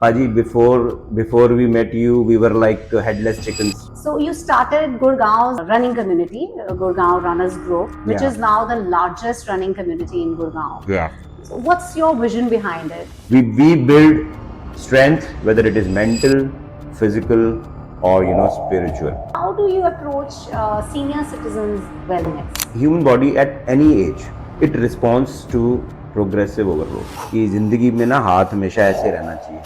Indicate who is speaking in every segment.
Speaker 1: Paji, before we met you, we were like headless chickens.
Speaker 2: So you started Gurgaon's running community, Gurgaon Runners Group, which
Speaker 1: Yeah.
Speaker 2: is now the largest running community in Gurgaon.
Speaker 1: Yeah.
Speaker 2: So what's your vision behind it?
Speaker 1: We build strength, whether it is mental, physical, or spiritual.
Speaker 2: How do you approach senior citizens' wellness?
Speaker 1: Human body at any age, it responds to progressive overload कि जिंदगी में ना हाथ हमेशा ऐसे रहना चाहिए,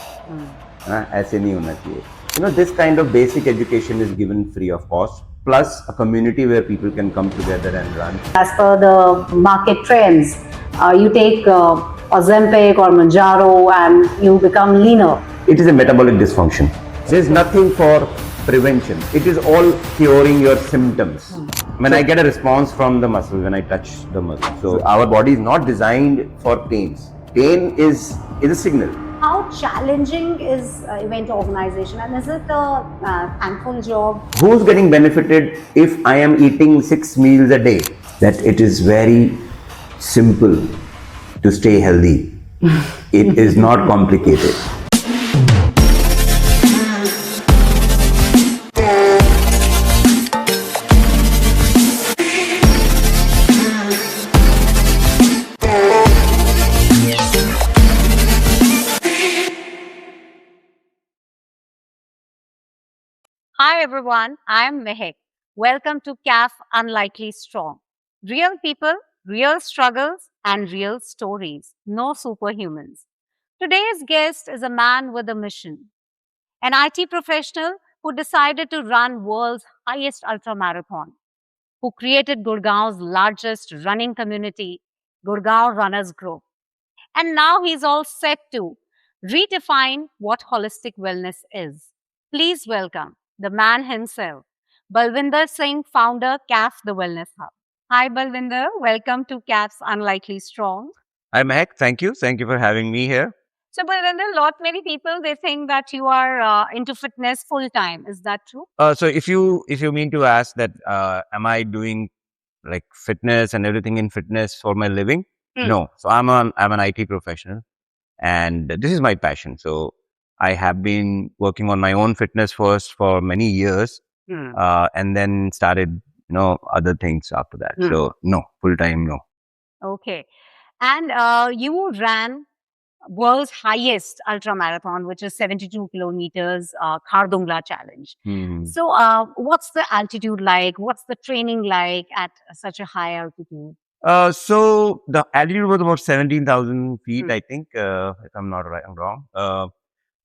Speaker 1: हाँ ऐसे नहीं होना चाहिए. This kind of basic education is given free of cost, plus a community where people can come together and run.
Speaker 2: As per the market trends, you take Ozempic or Manjaro and you become leaner.
Speaker 1: It is a metabolic dysfunction. There is nothing for prevention. It is all curing your symptoms. When I get a response from the muscle, when I touch the muscle. So our body is not designed for pains. Pain is a signal.
Speaker 2: How challenging is event organization, and is it a thankful job?
Speaker 1: Who's getting benefited if I am eating 6 meals a day? That it is very simple to stay healthy. It is not complicated.
Speaker 3: Hi everyone, I am Mehek. Welcome to CAF Unlikely Strong. Real people, real struggles, and real stories. No superhumans. Today's guest is a man with a mission. An IT professional who decided to run world's highest ultramarathon, who created Gurgaon's largest running community, Gurgaon Runners Group. And now he's all set to redefine what holistic wellness is. Please welcome the man himself, Balwinder Singh, founder, CAF The Wellness Hub. Hi, Balwinder. Welcome to CAF's Unlikely Strong.
Speaker 1: Hi, Mehak. Thank you. Thank you for having me here.
Speaker 3: So, Balwinder, many people, they think that you are into fitness full time. Is that true?
Speaker 1: So if you mean to ask that, am I doing like fitness and everything in fitness for my living? No. So I'm an IT professional, and this is my passion. So I have been working on my own fitness first for many years, and then started, other things after that. So no, full time, no.
Speaker 3: Okay. And you ran world's highest ultra marathon, which is 72 kilometers, Khardung challenge. So what's the altitude like? What's the training like at such a high altitude?
Speaker 1: So the altitude was about 17,000 feet, I think, if I'm not right, I'm wrong.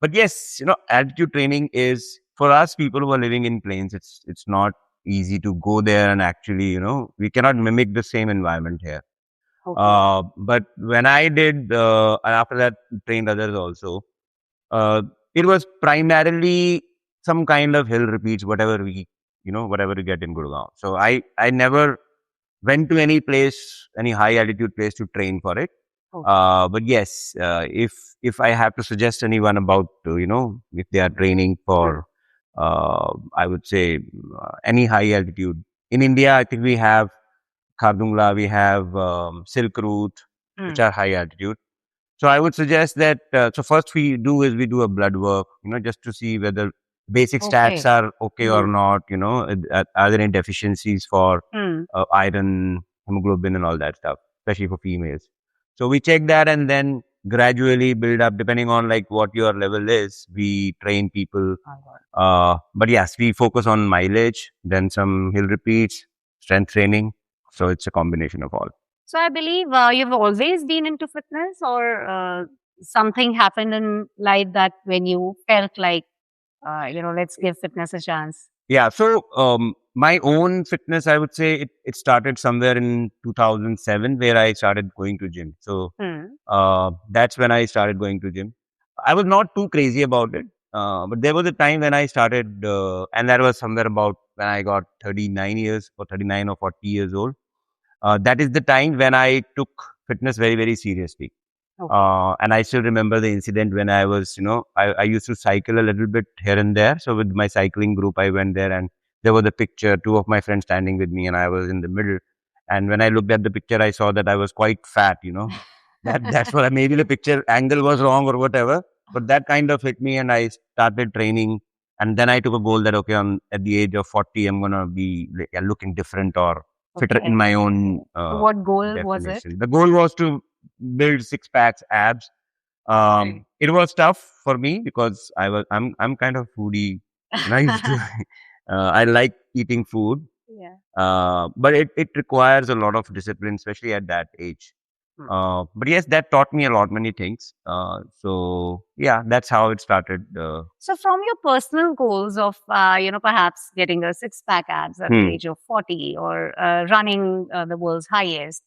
Speaker 1: But yes, altitude training is for us people who are living in plains. It's not easy to go there and actually, we cannot mimic the same environment here. Okay. But when I did, and after that trained others also, it was primarily some kind of hill repeats, whatever we get in Gurgaon. So I never went to any place, any high altitude place to train for it. Okay. But yes, if I have to suggest anyone about, if they are training for, I would say any high altitude in India, I think we have Khardung, we have Silk Route, which are high altitude. So I would suggest that, so first we do a blood work, just to see whether basic stats are okay or not, are there any deficiencies for iron, hemoglobin and all that stuff, especially for females. So we check that and then gradually build up, depending on like what your level is, we train people. But yes, we focus on mileage, then some hill repeats, strength training. So it's a combination of all.
Speaker 3: So I believe you've always been into fitness, or something happened in life that when you felt like, let's give fitness a chance.
Speaker 1: Yeah. So my own fitness, I would say it started somewhere in 2007 where I started going to gym. So that's when I started going to gym. I was not too crazy about it. But there was a time when I started, and that was somewhere about when I got 39 or 40 years old. That is the time when I took fitness very, very seriously. Okay. And I still remember the incident when I was, I used to cycle a little bit here and there. So with my cycling group, I went there and there was a picture, two of my friends standing with me and I was in the middle. And when I looked at the picture, I saw that I was quite fat, That's what maybe the picture angle was wrong or whatever. but that kind of hit me, and I started training. And then I took a goal that, okay, at the age of 40, I'm going to be looking different or fitter in my own
Speaker 3: What goal was it?
Speaker 1: definition. The goal was to build six packs, abs. It was tough for me because I'm kind of foodie, and I used to I like eating food,
Speaker 3: Yeah.
Speaker 1: but it requires a lot of discipline, especially at that age. But yes, that taught me a lot, many things. So yeah, that's how it started.
Speaker 3: So, from your personal goals of, perhaps getting a six-pack abs at the age of 40 or running the world's highest,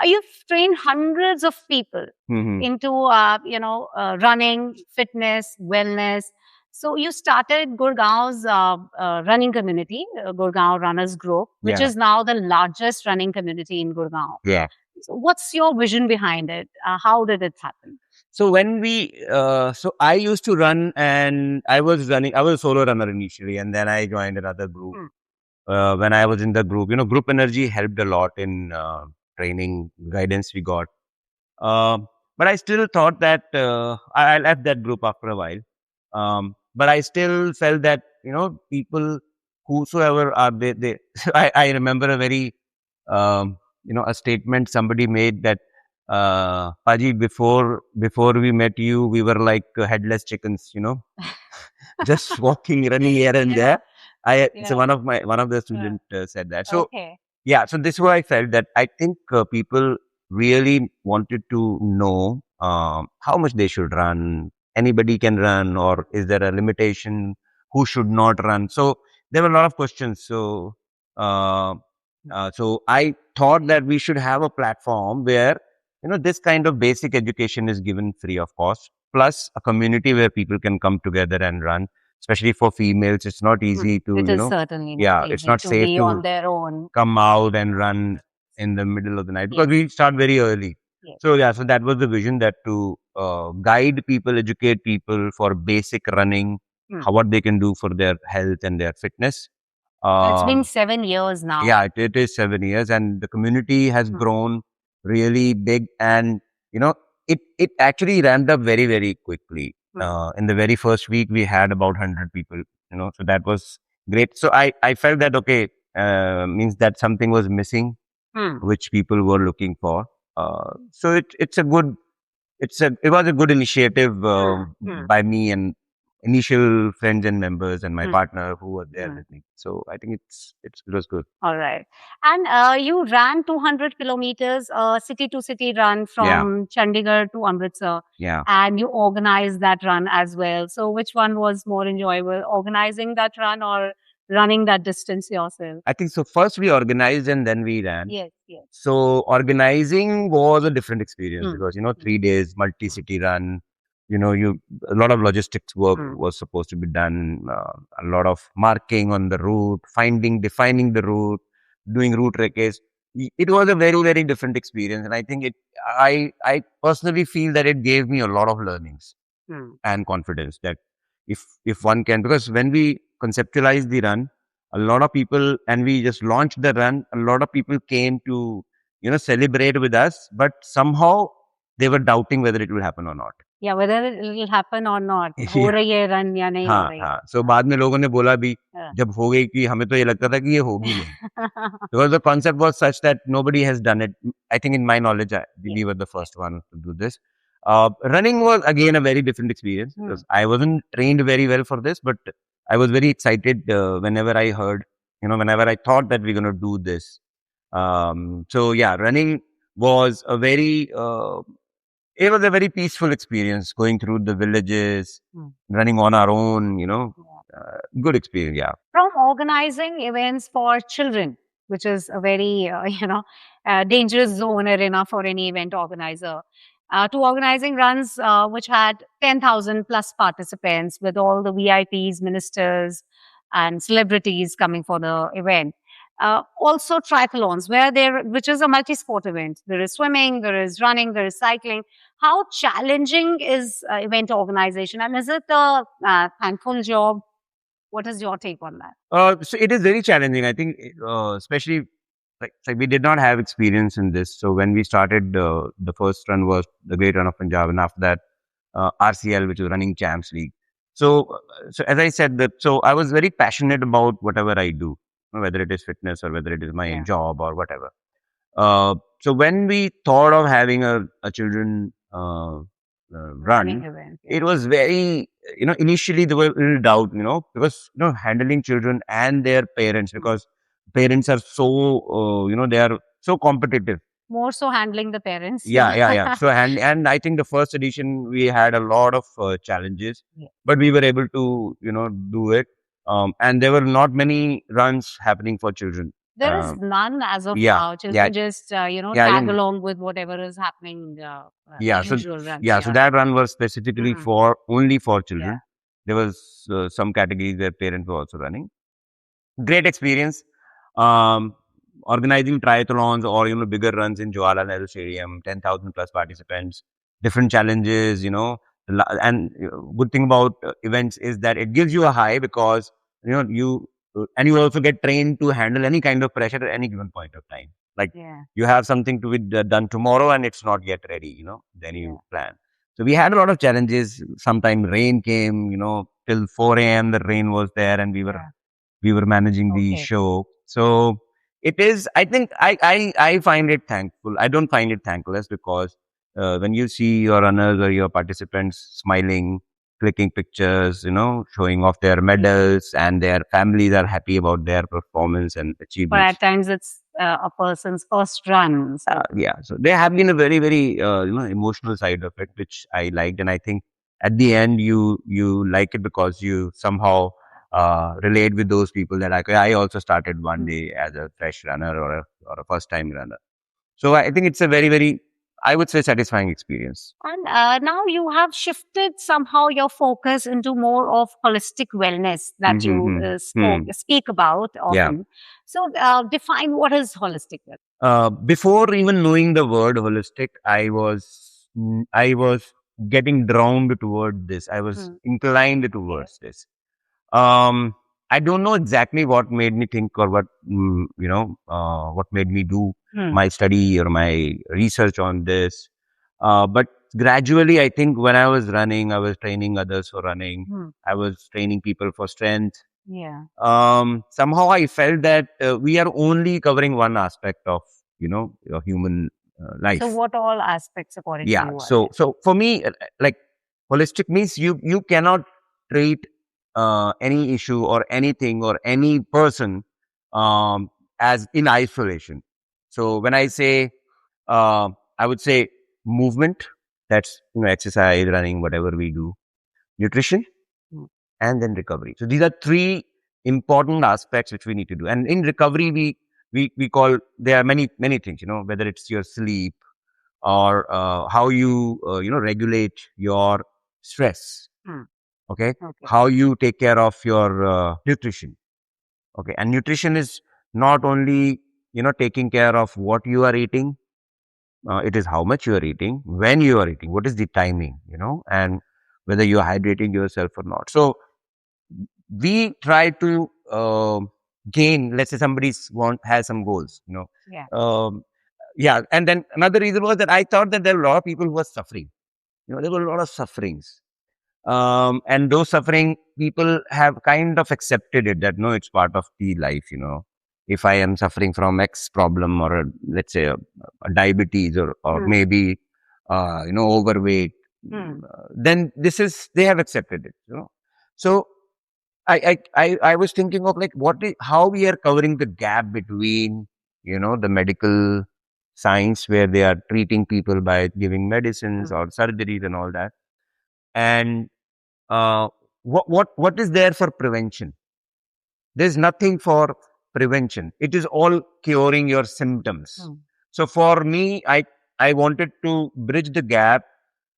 Speaker 3: you've trained hundreds of people into, running, fitness, wellness. So, you started Gurgaon's running community, Gurgaon Runners Group, which is now the largest running community in Gurgaon.
Speaker 1: Yeah.
Speaker 3: So what's your vision behind it? How did it happen?
Speaker 1: So when so I used to run, and I was a solo runner initially, and then I joined another group. When I was in the group, group energy helped a lot in training guidance we got. But I still thought that I left that group after a while. But I still felt that, people, whosoever are they I remember a very, a statement somebody made that, Paji, before we met you, we were like headless chickens, just walking, running here and there. So one of the students said that. So yeah, so this is why I felt that I think people really wanted to know how much they should run. Anybody can run, or is there a limitation? Who should not run? So there were a lot of questions. So so I thought that we should have a platform where, this kind of basic education is given free of cost, plus a community where people can come together and run. Especially for females, it's not easy to,
Speaker 3: it is certainly
Speaker 1: not it's not
Speaker 3: to
Speaker 1: safe
Speaker 3: be
Speaker 1: to
Speaker 3: on their own.
Speaker 1: come out and run in the middle of the night, because we start very early. So yeah, so that was the vision, that to guide people, educate people for basic running, what they can do for their health and their fitness.
Speaker 3: It's been 7 years now.
Speaker 1: Yeah, it is 7 years, and the community has grown really big, and it actually ramped up very, very quickly. In the very first week, we had about 100 people. So that was great. So I felt that, okay, means that something was missing, which people were looking for. So it was a good initiative by me and initial friends and members and my partner who were there with me. So I think it was good.
Speaker 3: All right. And you ran 200 kilometers, city to city run from Chandigarh to Amritsar.
Speaker 1: Yeah.
Speaker 3: And you organized that run as well. So which one was more enjoyable, organizing that run or running that distance yourself?
Speaker 1: I think so. First we organized and then we ran.
Speaker 3: Yes.
Speaker 1: So organizing was a different experience because, 3 days, multi-city run, a lot of logistics work was supposed to be done, a lot of marking on the route, defining the route, doing route recce. It was a very, very different experience. And I think I personally feel that it gave me a lot of learnings and confidence that if one can, because when we conceptualized the run, a lot of people, and we just launched the run, a lot of people came to, celebrate with us, but somehow they were doubting whether it will happen or not.
Speaker 3: Yeah, whether it will happen or not. हो रही है run या नहीं हो रही है.
Speaker 1: So बाद में लोगों ने बोला भी, जब हो गई, कि हमें तो ये लगता था कि ये होगी नहीं. Because the concept was such that nobody has done it. I think in my knowledge, we were the first one to do this. Running was again a very different experience because I wasn't trained very well for this, but I was very excited whenever I heard, whenever I thought that we're going to do this. So yeah, running was it was a very peaceful experience, going through the villages, running on our own, good experience. Yeah.
Speaker 3: From organizing events for children, which is a very, dangerous zone arena for any event organizer, to organizing runs which had 10,000 plus participants with all the VIPs, ministers, and celebrities coming for the event. Also triathlons, which is a multi-sport event. There is swimming, there is running, there is cycling. How challenging is event organization, and is it a thankful job? What is your take on that?
Speaker 1: So it is very challenging. I think, especially like we did not have experience in this. So when we started, the first run was the Great Run of Punjab, and after that, RCL, which is Running Champs League. So, so as I said, that so I was very passionate about whatever I do, whether it is fitness or whether it is my job or whatever. So when we thought of having a children
Speaker 3: Running
Speaker 1: run,
Speaker 3: event.
Speaker 1: it was very, initially there were a little doubt, because, handling children and their parents, because parents are so, they are so competitive.
Speaker 3: More so handling the parents.
Speaker 1: Yeah. So, and I think the first edition, we had a lot of challenges,
Speaker 3: Yeah.
Speaker 1: but we were able to, do it. And there were not many runs happening for children.
Speaker 3: There is none as of
Speaker 1: yeah,
Speaker 3: now. Children just,
Speaker 1: yeah,
Speaker 3: tag along with whatever is happening, the
Speaker 1: yeah. So
Speaker 3: usual runs.
Speaker 1: yeah, so that run was specifically for only for children.
Speaker 3: Yeah.
Speaker 1: There was some categories where parents were also running. Great experience. Um, Organizing triathlons or bigger runs in Jawaharlal Nehru Stadium, 10,000 plus participants, different challenges. And good thing about events is that it gives you a high because you and you also get trained to handle any kind of pressure at any given point of time. Like you have something to be done tomorrow and it's not yet ready. Then you plan. So we had a lot of challenges. Sometimes rain came. Till 4 a.m. the rain was there, and we were managing the show. So it is, I think I find it thankful. I don't find it thankless because when you see your runners or your participants smiling, clicking pictures, showing off their medals, and their families are happy about their performance and
Speaker 3: But
Speaker 1: achievements.
Speaker 3: at times it's a person's first run. So.
Speaker 1: Yeah. So there have been a very, very, emotional side of it, which I liked. And I think at the end, you like it because you somehow relate with those people that I also started one day as a fresh runner or a first time runner. So I think it's a very, very, I would say, satisfying experience.
Speaker 3: And now you have shifted somehow your focus into more of holistic wellness that you speak about often. So define what is holistic wellness.
Speaker 1: Before even knowing the word holistic, I was getting drawn toward this. I was inclined towards this. I don't know exactly what made me think or what what made me do my study or my research on this. But gradually, I think when I was running, I was training others for running. I was training people for strength.
Speaker 3: Yeah.
Speaker 1: Somehow I felt that we are only covering one aspect of your human life.
Speaker 3: So what all aspects according to you?
Speaker 1: So for me, like holistic means you cannot treat any issue or anything or any person as in isolation. So when I say, I would say movement, that's exercise, running, whatever we do, nutrition, and then recovery. So these are three important aspects which we need to do. And in recovery, we call, there are many things. Whether it's your sleep or how you regulate your stress. Okay? How you take care of your nutrition. Okay, and nutrition is not only taking care of what you are eating. It is how much you are eating, when you are eating, what is the timing, and whether you are hydrating yourself or not. So we try to gain. Let's say somebody has some goals. And then another reason was that I thought that there were a lot of people who were suffering. There were a lot of sufferings. And those suffering people have kind of accepted it that no, it's part of the life. If I am suffering from X problem or let's say a diabetes or maybe overweight, then they have accepted it. So I was thinking of like how we are covering the gap between the medical science where they are treating people by giving medicines or surgeries and all that, and what is there for prevention? There's nothing for prevention. It is all curing your symptoms. So for me, I wanted to bridge the gap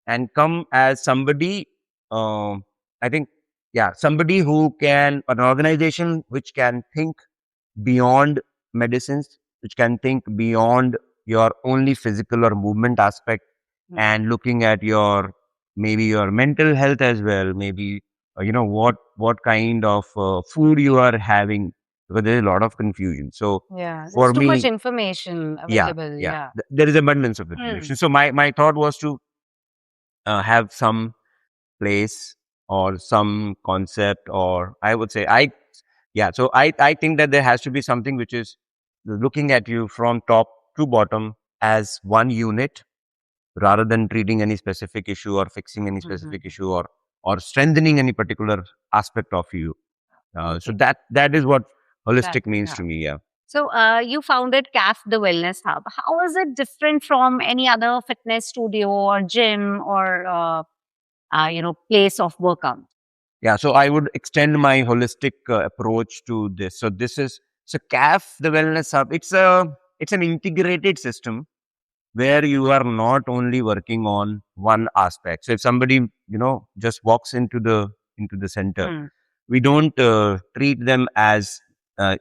Speaker 1: and come as somebody. I think somebody who can, an organization which can think beyond medicines, which can think beyond your only physical or movement aspect, and looking at maybe your mental health as well, maybe what kind of food you are having, because there's a lot of confusion. So for
Speaker 3: too
Speaker 1: me,
Speaker 3: much information available.
Speaker 1: There is abundance of information. So my thought was to have some place or some concept, or I would say so I think that there has to be something which is looking at you from top to bottom as one unit, rather than treating any specific issue or fixing any specific issue, or strengthening any particular aspect of you. So that is what holistic means to me. Yeah.
Speaker 3: So you founded CAF The Wellness Hub. How is it different from any other fitness studio or gym or place of workout?
Speaker 1: Yeah, so I would extend my holistic approach to this. So this is CAF the Wellness Hub. It's an integrated system where you are not only working on one aspect. So if somebody just walks into the center, we don't treat them as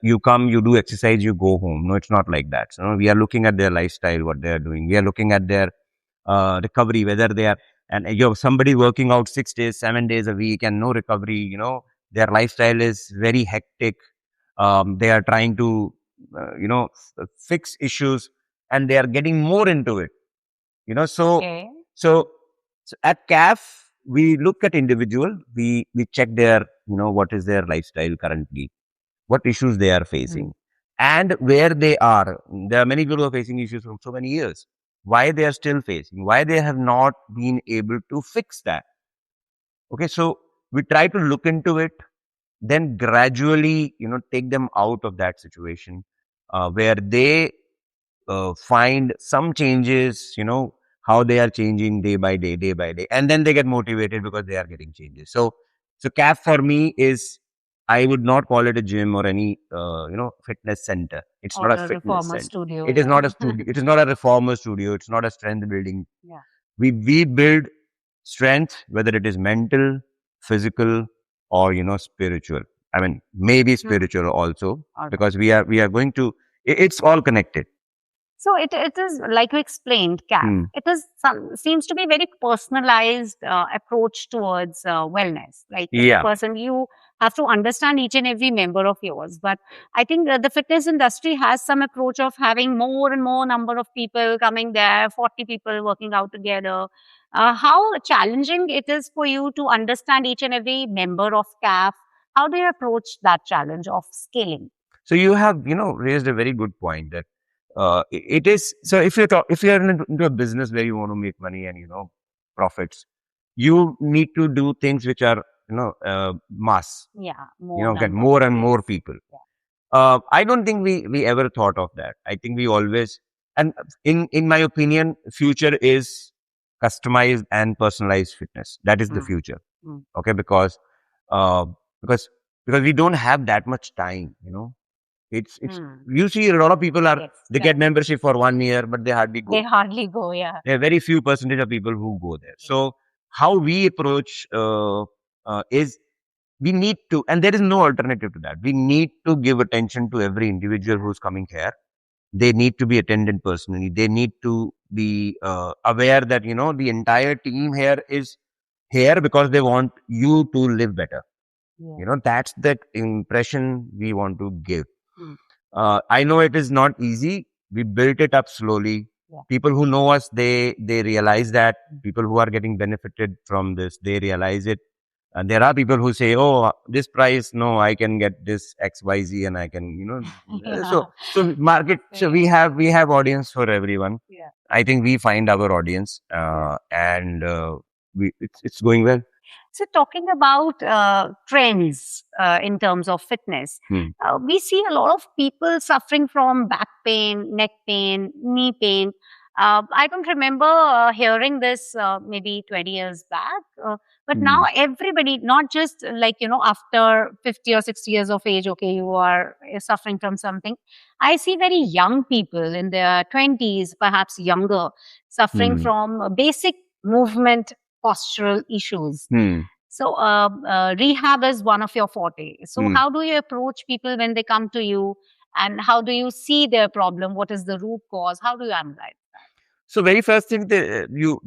Speaker 1: you come, you do exercise, you go home. No, it's not like that. So we are looking at their lifestyle, what they are doing. We are looking at their recovery, whether they are, and you have somebody working out 6 days, 7 days a week and no recovery, their lifestyle is very hectic. They are trying to, fix issues, and they are getting more into it, so at CAF, we look at individual, we check their, what is their lifestyle currently, what issues they are facing, and where they are. There are many people who are facing issues from so many years. Why they are still facing? Why they have not been able to fix that? Okay, so we try to look into it, then gradually, take them out of that situation, where they find some changes, how they are changing day by day, and then they get motivated because they are getting changes. So CAF for me is, I would not call it a gym or any fitness center. It's
Speaker 3: Or
Speaker 1: not a
Speaker 3: a
Speaker 1: fitness
Speaker 3: reformer
Speaker 1: center.
Speaker 3: studio.
Speaker 1: It is not a studio. It is not a reformer studio. It's not a strength building. We build strength, whether it is mental, physical, or spiritual. I mean, maybe spiritual also, because we are going to. It's all connected.
Speaker 3: So it is like you explained, CAF. It is seems to be very personalized approach towards wellness. Like the person, you have to understand each and every member of yours. But I think the fitness industry has some approach of having more and more number of people coming there, 40 people working out together. How challenging it is for you to understand each and every member of CAF? How do you approach that challenge of scaling?
Speaker 1: So you have raised a very good point that it is. So if you're into a business where you want to make money and profits, you need to do things which are mass. Get more and more people. I don't think we ever thought of that. I think we always, and in my opinion, future is customized and personalized fitness. That is the future. Okay, because uh, because we don't have that much time. It's you see a lot of people are they get membership for 1 year, but they hardly go.
Speaker 3: Yeah.
Speaker 1: There are very few percentage of people who go there. So how we approach is, we need to, and there is no alternative to that. We need to give attention to every individual who's coming here. They need to be attended personally. They need to be aware that the entire team here is here because they want you to live better. That's the impression we want to give. I know it is not easy. We built it up slowly. People who know us, they realize that. People who are getting benefited from this, they realize it. And there are people who say, "Oh, this price, no, I can get this XYZ, and I can, So market. So we have audience for everyone. I think we find our audience, and it's going well.
Speaker 3: So, talking about trends in terms of fitness, we see a lot of people suffering from back pain, neck pain, knee pain. I don't remember hearing this maybe 20 years back, but now everybody, not just like, after 50 or 60 years of age, okay, you are suffering from something. I see very young people in their 20s, perhaps younger, suffering from basic movement postural issues. So rehab is one of your forte. So how do you approach people when they come to you, and how do you see their problem? What is the root cause? How do you analyze that?
Speaker 1: So very first thing that you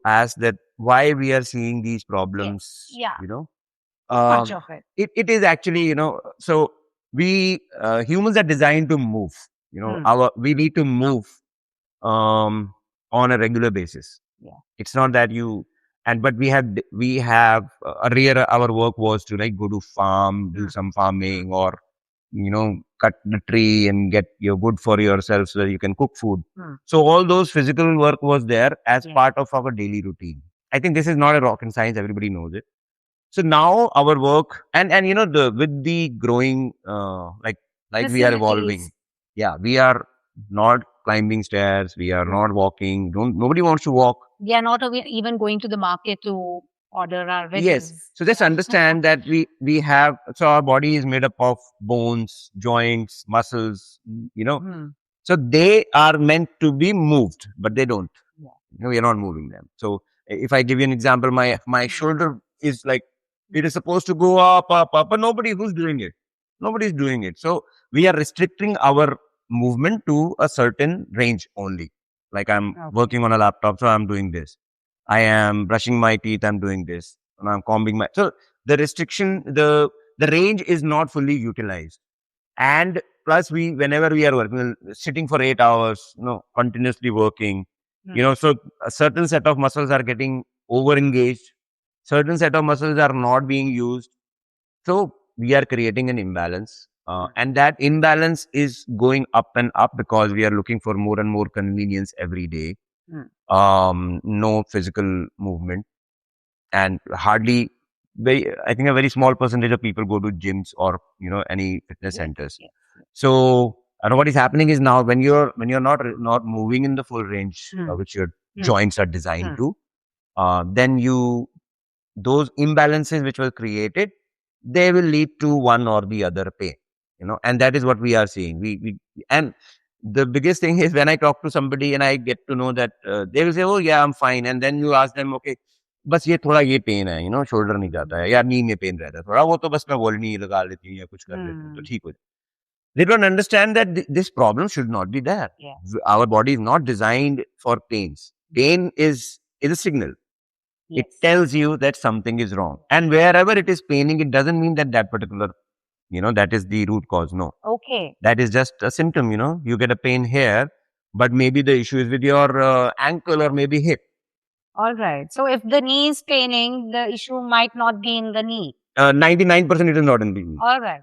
Speaker 1: asked that why we are seeing these problems,
Speaker 3: much of it.
Speaker 1: It is actually, so we humans are designed to move, we need to move on a regular basis. It's not that And but we have earlier our work was to like go to farm, do some farming, or cut the tree and get your wood for yourself so that you can cook food. So all those physical work was there as part of our daily routine. I think this is not a rocket science, everybody knows it. So now our work and the with the growing like we are evolving. Yeah, we are not climbing stairs, we are not walking. Nobody wants to walk.
Speaker 3: We are not even going to the market to order our veggies.
Speaker 1: Yes. So just understand that we have, so our body is made up of bones, joints, muscles, so they are meant to be moved, but they don't. We are not moving them. So if I give you an example, my shoulder is like, it is supposed to go up, but who's doing it. Nobody's doing it. So we are restricting our movement to a certain range only. Like I'm working on a laptop, so I'm doing this. I am brushing my teeth, I'm doing this. And I'm combing my, so the restriction, the range is not fully utilized. And plus whenever we are working, sitting for 8 hours, continuously working, so a certain set of muscles are getting over engaged. Certain set of muscles are not being used. So we are creating an imbalance. And that imbalance is going up and up because we are looking for more and more convenience every day. No physical movement, and hardly I think a very small percentage of people go to gyms or any fitness centers. So what is happening is now when you're not moving in the full range which your joints are designed to, then those imbalances which were created, they will lead to one or the other pain, and that is what we are seeing. We and the biggest thing is when I talk to somebody and I get to know that they will say, oh yeah, I'm fine. And then you ask them, okay, बस ये थोड़ा ये pen है, shoulder नहीं जाता है या नी में पेन रहता है थोड़ा, वो तो बस मैं वोल्नी लगा लेती हूँ या कुछ कर लेती हूँ तो ठीक हो जाए. They don't understand that this problem should not be there. Our body is not designed for pains. Pain is a signal. It tells you that something is wrong. And wherever it is paining, it doesn't mean that particular, that is the root cause. No.
Speaker 3: Okay.
Speaker 1: That is just a symptom, You get a pain here, but maybe the issue is with your ankle or maybe hip.
Speaker 3: All right. So if the knee is paining, the issue might not be in the knee.
Speaker 1: 99% it is not in the knee.
Speaker 3: All right.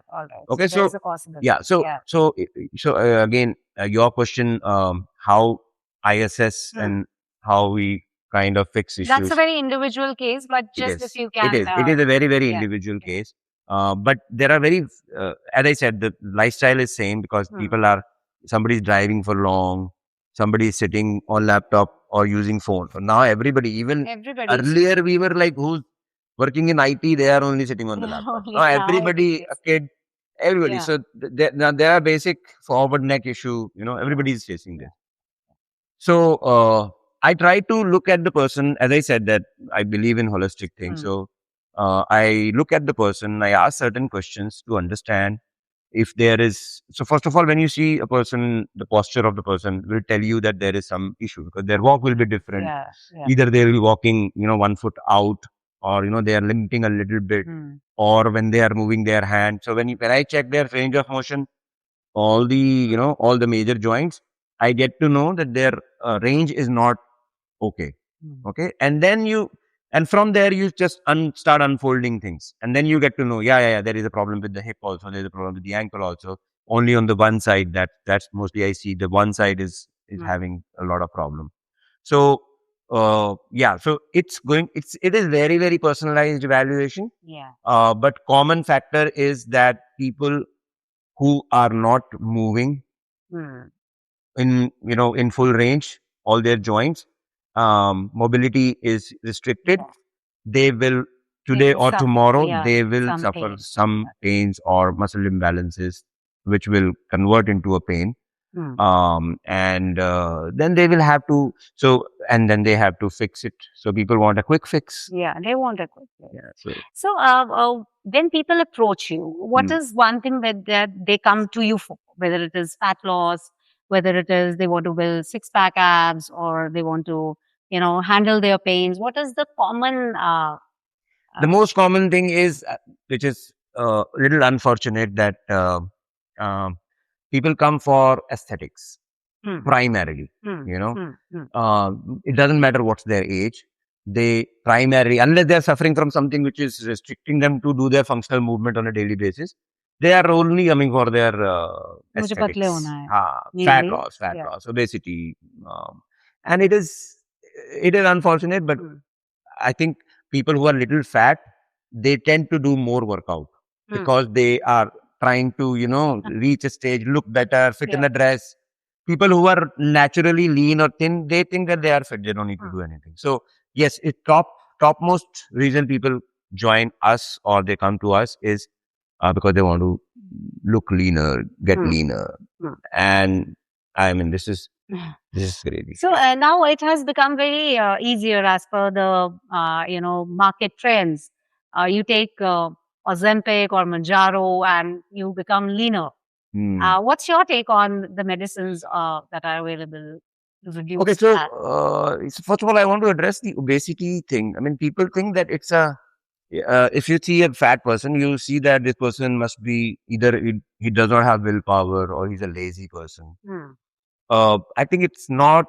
Speaker 1: Okay, so again, your question, how I assess and how we kind of fix issues.
Speaker 3: That's a very individual case, but just if you can.
Speaker 1: It is a very, very individual case. But there are as I said, the lifestyle is same because somebody is driving for long, somebody is sitting on laptop or using phone. So now everybody earlier we were like, who's working in IT, they are only sitting on the laptop. Now everybody, a kid, everybody. So there are basic forward neck issue, everybody is facing this. So I try to look at the person, as I said that I believe in holistic things. So I look at the person, I ask certain questions to understand if there is. So first of all, when you see a person, the posture of the person will tell you that there is some issue because their walk will be different. Either they will be walking, 1 foot out, or they are limping a little bit, or when they are moving their hand. So when I check their range of motion, all the major joints, I get to know that their range is not okay. Okay, and then from there you just start unfolding things, and then you get to know, there is a problem with the hip also, there is a problem with the ankle also. Only on the one side, that's mostly I see the one side is having a lot of problem. So so it is very, very personalized evaluation. But common factor is that people who are not moving in full range, all their joints, mobility is restricted. They will today or tomorrow they will suffer some pains or muscle imbalances, which will convert into a pain. And then they will have to, and then they have to fix it. So people want a quick fix.
Speaker 3: They want a quick fix. So when people approach you, what is one thing that they come to you for? Whether it is fat loss, whether it is they want to build six-pack abs, or they want to, handle their pains. What is the common?
Speaker 1: The most common thing is, which is a little unfortunate, that people come for aesthetics primarily. It doesn't matter what's their age. they primarily, unless they are suffering from something which is restricting them to do their functional movement on a daily basis, they are only coming for their
Speaker 3: मुझे पतले होना
Speaker 1: aesthetics,
Speaker 3: है.
Speaker 1: fat
Speaker 3: Mainly. Yeah.
Speaker 1: loss, obesity, and it is unfortunate, but I think people who are little fat, they tend to do more workout because they are trying to, reach a stage, look better, fit in
Speaker 3: Yeah.
Speaker 1: a dress. People who are naturally lean or thin, they think that they are fit. They don't need to do anything. So yes, topmost reason people join us or they come to us is because they want to look leaner, get leaner, and I mean this is crazy.
Speaker 3: So now it has become very easier as per the market trends. You take Ozempic or Manjaro and you become leaner. What's your take on the medicines that are available to reduce
Speaker 1: Okay, so
Speaker 3: fat?
Speaker 1: first of all, I want to address the obesity thing. I mean, people think that it's if you see a fat person, you see that this person must be either he does not have willpower or he's a lazy person. I think it's not.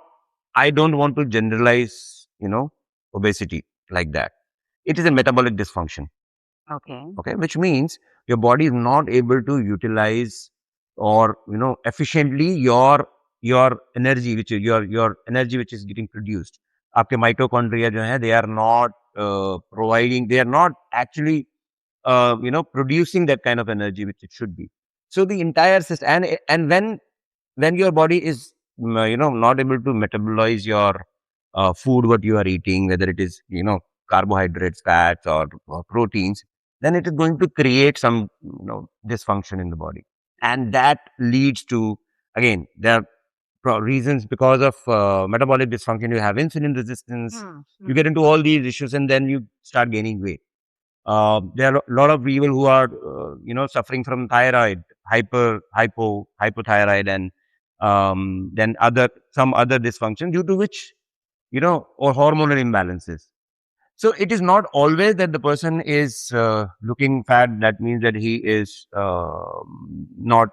Speaker 1: I don't want to generalize, obesity like that. It is a metabolic dysfunction. Okay, which means your body is not able to utilize or efficiently your energy which is your energy which is getting produced. आपके mitochondria जो है, they are not providing, they are not actually producing that kind of energy which it should be. So the entire system, and when your body is not able to metabolize your food what you are eating, whether it is carbohydrates, fats, or proteins, then it is going to create some dysfunction in the body, and that leads to, again, there are reasons because of metabolic dysfunction. You have insulin resistance, you get into all these issues, and then you start gaining weight. There are a lot of people who are suffering from thyroid, hypothyroid, and then some other dysfunction due to which or hormonal imbalances. So it is not always that the person is looking fat. That means that he is not,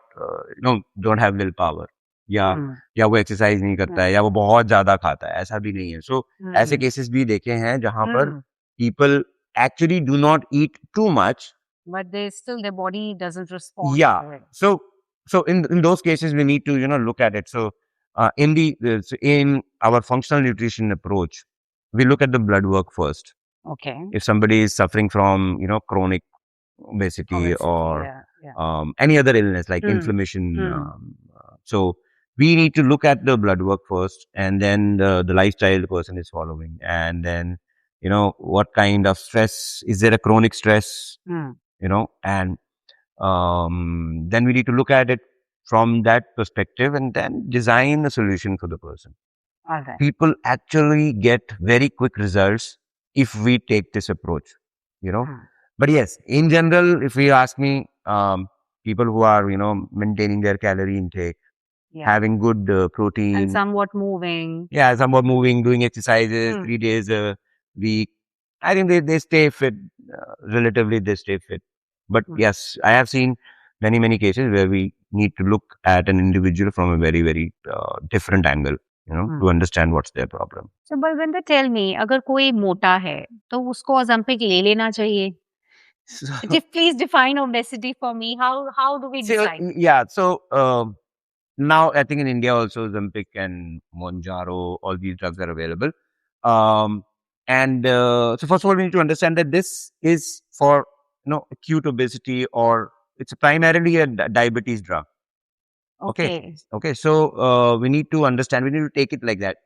Speaker 1: don't have willpower. या वो exercise नहीं करता है या वो बहुत ज्यादा खाता है, ऐसा भी नहीं है. सो ऐसे केसेस भी देखे हैं जहां पर people actually do not eat too much,
Speaker 3: but their body doesn't respond.
Speaker 1: Yeah. So in those cases we need to look at it. So in our functional nutrition approach, we look at the blood work first.
Speaker 3: Okay.
Speaker 1: If somebody is suffering from chronic obesity or any other illness like inflammation, so we need to look at the blood work first, and then the lifestyle the person is following, and then what kind of stress is there, a chronic stress, and then we need to look at it from that perspective and then design a solution for the person.
Speaker 3: Okay.
Speaker 1: People actually get very quick results if we take this approach, But yes, in general, if you ask me, people who are, maintaining their calorie intake, having good protein.
Speaker 3: And somewhat moving.
Speaker 1: Yeah, somewhat moving, doing exercises 3 days a week. I think they stay fit, relatively they stay fit. But yes, I have seen many, many cases where we need to look at an individual from a very, very different angle, to understand what's their problem.
Speaker 3: So, Balwinder, tell me, अगर कोई मोटा है, तो उसको Ozempic ले लेना चाहिए? Please define obesity for me. How do we decide?
Speaker 1: Yeah, so now I think in India also Ozempic and Mounjaro, all these drugs are available. And so first of all, we need to understand that this is for acute obesity, or it's primarily a diabetes drug. Okay. So we need to understand. We need to take it like that.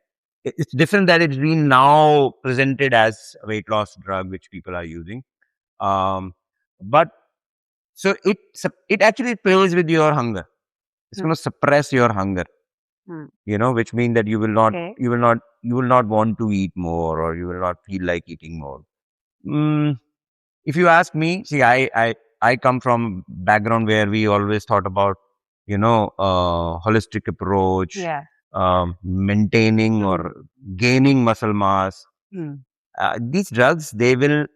Speaker 1: It's different that it's been now presented as a weight loss drug which people are using. But so it actually plays with your hunger. It's going to suppress your hunger. Which means that you will not want to eat more, or you will not feel like eating more. If you ask me, see, I come from a background where we always thought about, holistic approach, maintaining or gaining muscle mass. These drugs, they will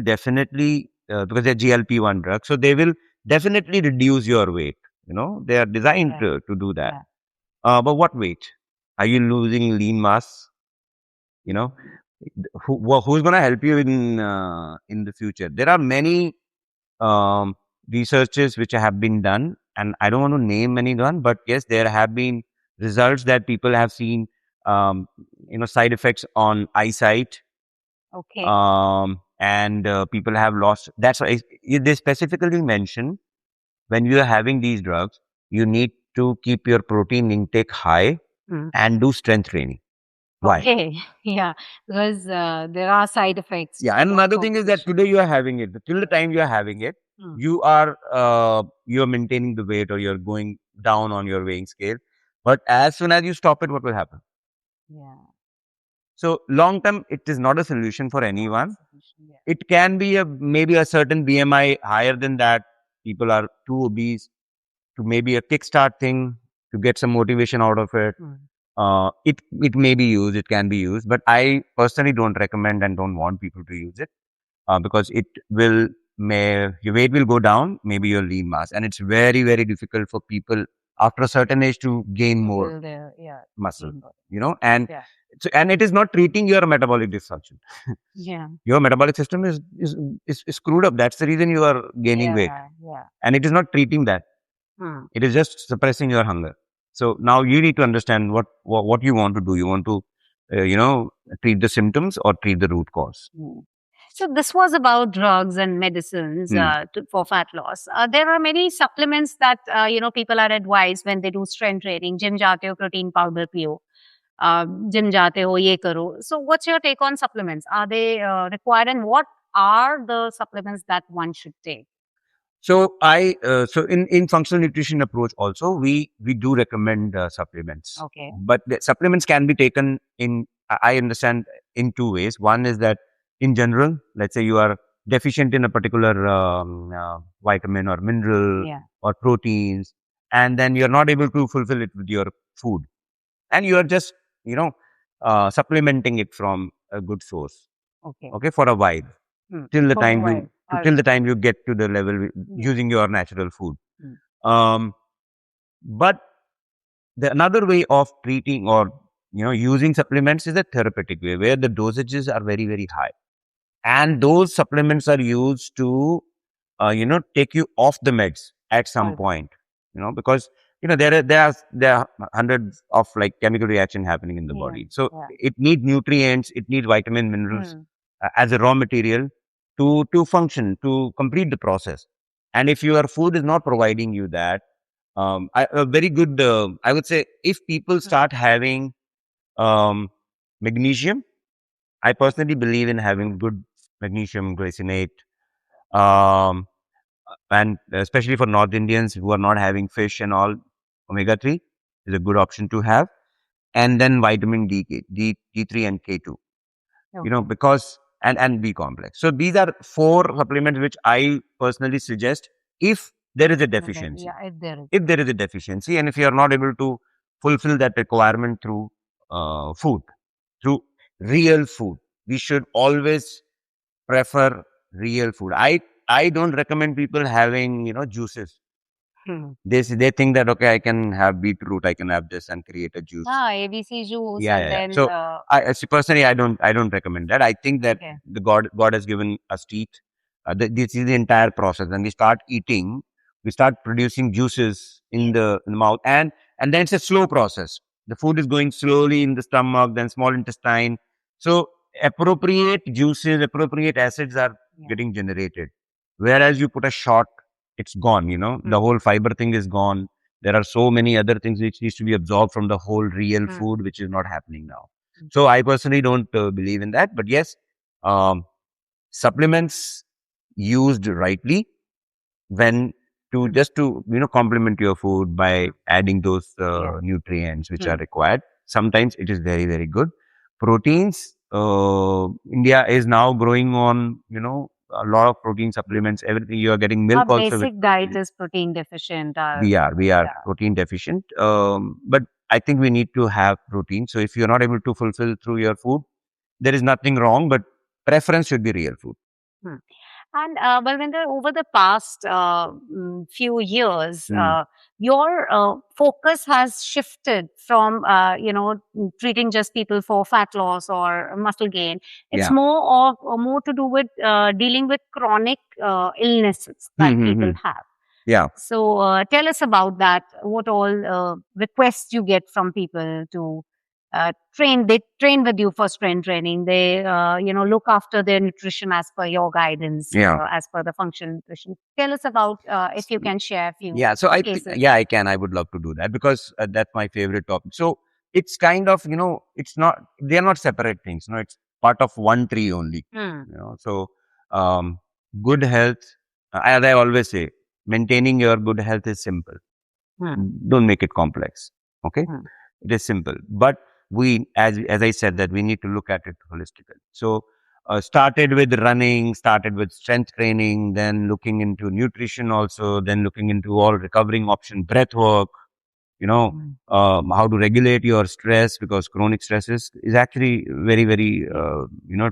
Speaker 1: definitely, because they're GLP-1 drugs, so they will definitely reduce your weight. They are designed to do that. But what weight? Are you losing lean mass? who's going to help you in the future? There are many um, researches which have been done, and I don't want to name anyone, but yes, there have been results that people have seen, um, side effects on eyesight,
Speaker 3: Okay.
Speaker 1: and people have lost. That's why they specifically mention when you are having these drugs, you need to keep your protein intake high
Speaker 3: Mm.
Speaker 1: and do strength training. Why?
Speaker 3: Okay. Yeah. Because there are side effects.
Speaker 1: Yeah,
Speaker 3: to
Speaker 1: and
Speaker 3: the
Speaker 1: another thing is that
Speaker 3: combination.
Speaker 1: today you are having it. Till the time you are having it,
Speaker 3: Mm.
Speaker 1: you are maintaining the weight or you're going down on your weighing scale. But as soon as you stop it, what will happen?
Speaker 3: Yeah.
Speaker 1: So long term, it is not a solution for anyone.
Speaker 3: Yeah.
Speaker 1: It can be maybe a certain BMI higher than that. People are too obese to maybe a kickstart thing to get some motivation out of it.
Speaker 3: Mm.
Speaker 1: It may be used, it can be used, but I personally don't recommend and don't want people to use it because it will your weight will go down, maybe your lean mass, and it's very very difficult for people after a certain age to gain more
Speaker 3: Build their, yeah,
Speaker 1: muscle.
Speaker 3: lean body.
Speaker 1: And
Speaker 3: Yeah.
Speaker 1: and it is not treating your metabolic dysfunction.
Speaker 3: Yeah.
Speaker 1: Your metabolic system is screwed up. That's the reason you are gaining weight,
Speaker 3: Yeah. Yeah.
Speaker 1: and it is not treating that.
Speaker 3: Mm.
Speaker 1: It is just suppressing your hunger. So now you need to understand what you want to do. You want to, treat the symptoms or treat the root cause.
Speaker 3: Mm. So this was about drugs and medicines
Speaker 1: Hmm.
Speaker 3: for fat loss. There are many supplements that people are advised when they do strength training. Gym जाते हो, protein powder पियो. Gym जाते हो, ये करो. So what's your take on supplements? Are they required, and what are the supplements that one should take?
Speaker 1: So in functional nutrition approach also we do recommend supplements,
Speaker 3: Okay.
Speaker 1: but the supplements can be taken in I understand in two ways. One is that in general, let's say you are deficient in a particular vitamin or mineral
Speaker 3: Yeah.
Speaker 1: or proteins, and then you're not able to fulfill it with your food, and you are just supplementing it from a good source,
Speaker 3: Okay.
Speaker 1: okay, for a while
Speaker 3: Hmm.
Speaker 1: till the
Speaker 3: For a
Speaker 1: time
Speaker 3: while.
Speaker 1: till the time you get to the level
Speaker 3: Yeah.
Speaker 1: using your natural food.
Speaker 3: Mm.
Speaker 1: But the another way of treating or using supplements is a therapeutic way where the dosages are very very high, and those supplements are used to take you off the meds at some
Speaker 3: Okay.
Speaker 1: point, because there are hundreds of like chemical reaction happening in the
Speaker 3: Yeah.
Speaker 1: body, so
Speaker 3: Yeah.
Speaker 1: it needs nutrients, it needs vitamin minerals
Speaker 3: Hmm.
Speaker 1: as a raw material to function, to complete the process. And if your food is not providing you that, a very good I would say, if people start having um, magnesium, I personally believe in having good magnesium glycinate, um, and especially for North Indians who are not having fish and all, omega 3 is a good option to have. And then vitamin D3 and K2,
Speaker 3: Okay.
Speaker 1: because and B complex. So these are four supplements which I personally suggest if there is a
Speaker 3: Okay.
Speaker 1: deficiency.
Speaker 3: Yeah. If there is.
Speaker 1: If there is a deficiency, and if you are not able to fulfill that requirement through food, through real food, we should always prefer real food. I don't recommend people having juices.
Speaker 3: Hmm.
Speaker 1: They think that okay, I can have beetroot, I can have this and create a juice.
Speaker 3: Ah, ABC juice,
Speaker 1: Yeah,
Speaker 3: and
Speaker 1: yeah, yeah.
Speaker 3: then
Speaker 1: So personally, I don't recommend that. I think that
Speaker 3: okay.
Speaker 1: the God has given us teeth. This is the entire process. When we start eating, we start producing juices in the mouth, and then it's a slow process. The food is going slowly in the stomach, then small intestine. So appropriate juices, appropriate acids are
Speaker 3: Yeah.
Speaker 1: getting generated. Whereas you put a shot, it's gone. The whole fiber thing is gone. There are so many other things which needs to be absorbed from the whole real
Speaker 3: Mm.
Speaker 1: food, which is not happening now.
Speaker 3: Mm.
Speaker 1: So I personally don't believe in that. But yes, supplements used rightly, when to just to complement your food by adding those
Speaker 3: Yeah.
Speaker 1: nutrients which are
Speaker 3: Mm.
Speaker 1: required. Sometimes it is very very good. Proteins. India is now growing on a lot of protein supplements. Everything you are getting
Speaker 3: Our
Speaker 1: milk also with
Speaker 3: basic diet
Speaker 1: protein.
Speaker 3: is protein deficient.
Speaker 1: We are
Speaker 3: Yeah.
Speaker 1: protein deficient, but I think we need to have protein. So if you're not able to fulfill through your food, there is nothing wrong, but preference should be real food.
Speaker 3: Hmm. And Balwinder, over the past few years,
Speaker 1: Hmm.
Speaker 3: your focus has shifted from treating just people for fat loss or muscle gain. It's
Speaker 1: Yeah.
Speaker 3: more to do with dealing with chronic illnesses
Speaker 1: Hmm,
Speaker 3: that
Speaker 1: hmm,
Speaker 3: people
Speaker 1: hmm.
Speaker 3: have.
Speaker 1: Yeah.
Speaker 3: So tell us about that. What all requests you get from people to train? They train with you for strength training. They look after their nutrition as per your guidance,
Speaker 1: Yeah.
Speaker 3: as per the functional nutrition. Tell us about if you can share a few
Speaker 1: Yeah. So
Speaker 3: cases.
Speaker 1: yeah, I can. I would love to do that because that's my favorite topic. So it's kind of, it's not, they're not separate things. It's part of one tree only.
Speaker 3: Hmm.
Speaker 1: So um, good health, as I always say, maintaining your good health is simple.
Speaker 3: Hmm.
Speaker 1: Don't make it complex. Okay.
Speaker 3: Hmm.
Speaker 1: It is simple, but as I said, that we need to look at it holistically. So started with running, started with strength training, then looking into nutrition also, then looking into all recovering option, breath work,
Speaker 3: Hmm.
Speaker 1: how to regulate your stress, because chronic stress is actually very, very,